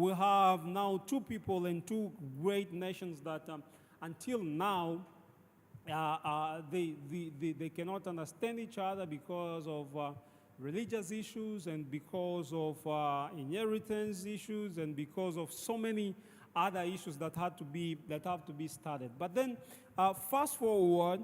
we have now two people and two great nations that until now they cannot understand each other because of religious issues and because of inheritance issues and because of so many other issues that have to be started. But then fast forward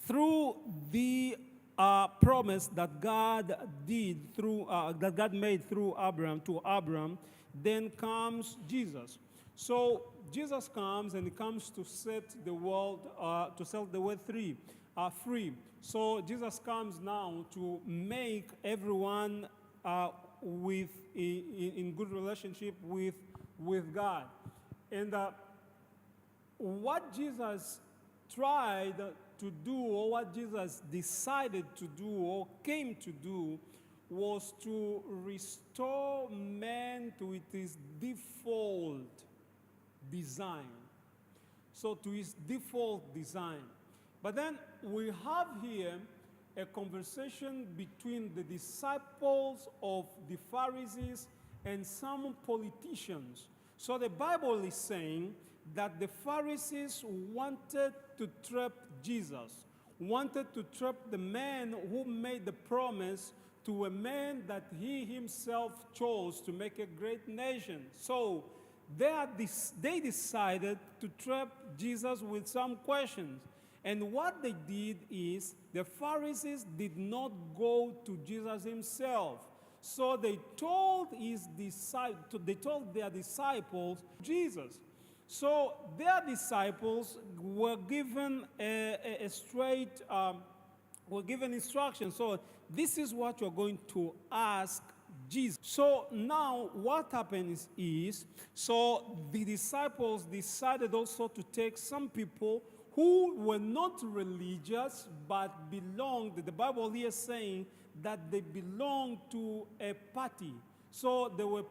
through the promise that God did through that God made through Abraham to Abraham, then comes Jesus. So Jesus comes and he comes to set the world free. So Jesus comes now to make everyone in good relationship with God. And what Jesus tried to do, or what Jesus decided to do, or came to do, was to restore man to its default design. So to his default design. But then we have here a conversation between the disciples of the Pharisees and some politicians. So the Bible is saying that the Pharisees wanted to trap Jesus, wanted to trap the man who made the promise to a man that he himself chose to make a great nation. So they decided to trap Jesus with some questions. And what they did is the Pharisees did not go to Jesus himself. So they told their disciples Jesus. So their disciples were given were given instructions. So this is what you're going to ask Jesus. So now what happens is, so the disciples decided also to take some people who were not religious but belonged, the Bible here is saying that they belonged to a party. So they were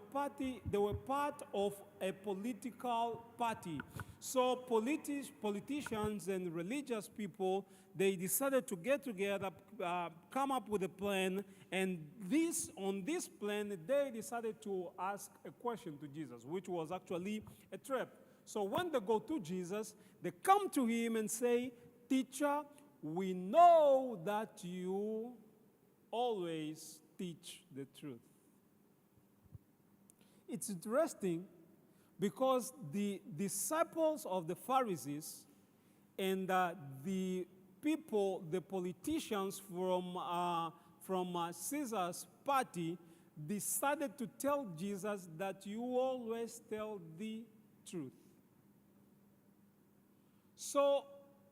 part of a political party. So politicians and religious people, they decided to get together, come up with a plan, and on this plan, they decided to ask a question to Jesus, which was actually a trap. So when they go to Jesus, they come to him and say, "Teacher, we know that you always teach the truth." It's interesting because the disciples of the Pharisees and the people, the politicians from Caesar's party, decided to tell Jesus that you always tell the truth. So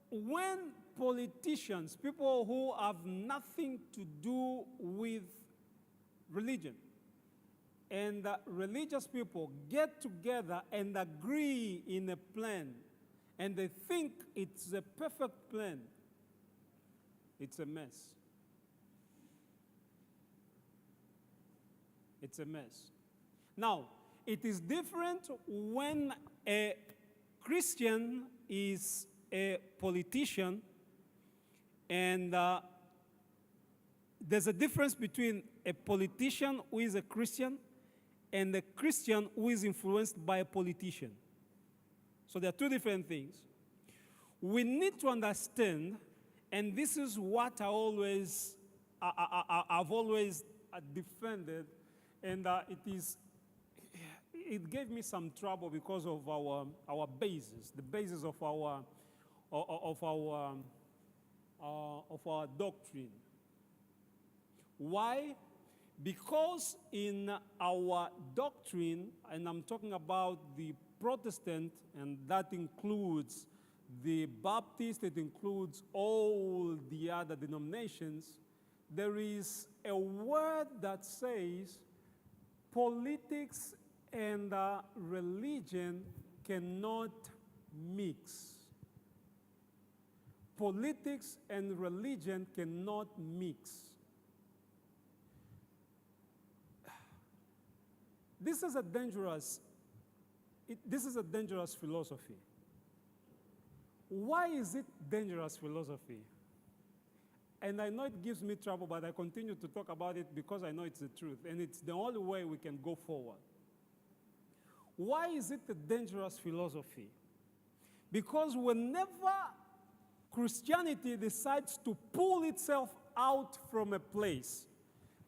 when politicians, people who have nothing to do with religion, and religious people get together and agree in a plan, and they think it's a perfect plan, it's a mess. It's a mess. Now, it is different when a Christian is a politician, and there's a difference between a politician who is a Christian and a Christian who is influenced by a politician. So there are two different things. We need to understand, and this is what I've always defended, and it gave me some trouble because of our basis, the basis of our doctrine. Why? Because in our doctrine, and I'm talking about the Protestant, and that includes the Baptist, it includes all the other denominations, there is a word that says politics and religion cannot mix. Politics and religion cannot mix. This is a dangerous philosophy. Why is it dangerous philosophy? And I know it gives me trouble, but I continue to talk about it because I know it's the truth, and it's the only way we can go forward. Why is it a dangerous philosophy? Because whenever Christianity decides to pull itself out from a place,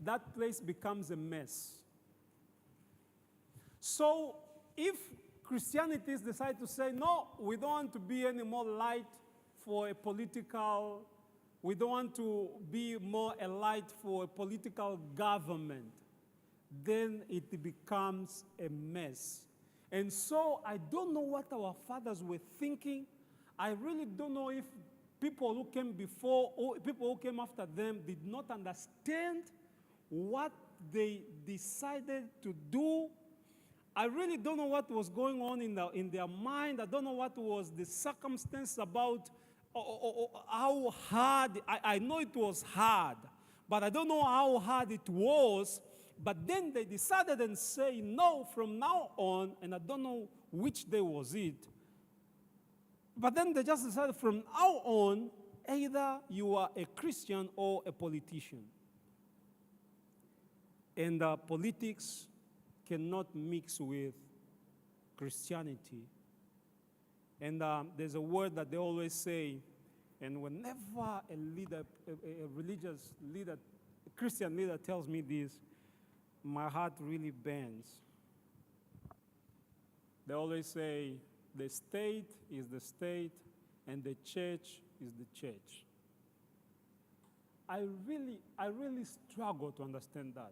that place becomes a mess. So if Christianities decide to say, no, we don't want to be any more light for a political, we don't want to be more a light for a political government, then it becomes a mess. And so I don't know what our fathers were thinking. I really don't know if people who came before or people who came after them did not understand what they decided to do. I really don't know what was going on in their mind. I don't know what was the circumstance about how hard. I know it was hard, but I don't know how hard it was. But then they decided and say, no, from now on, and I don't know which day was it, but then they just decided from now on, either you are a Christian or a politician. And politics cannot mix with Christianity. And there's a word that they always say, and whenever a leader, a religious leader, a Christian leader tells me this, my heart really bends. They always say, the state is the state, and the church is the church. I really struggle to understand that.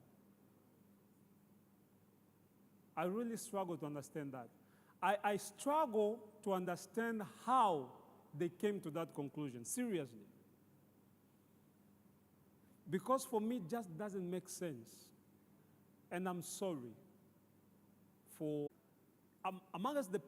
I really struggle to understand that. I struggle to understand how they came to that conclusion, seriously. Because for me, it just doesn't make sense. And I'm sorry for, amongst the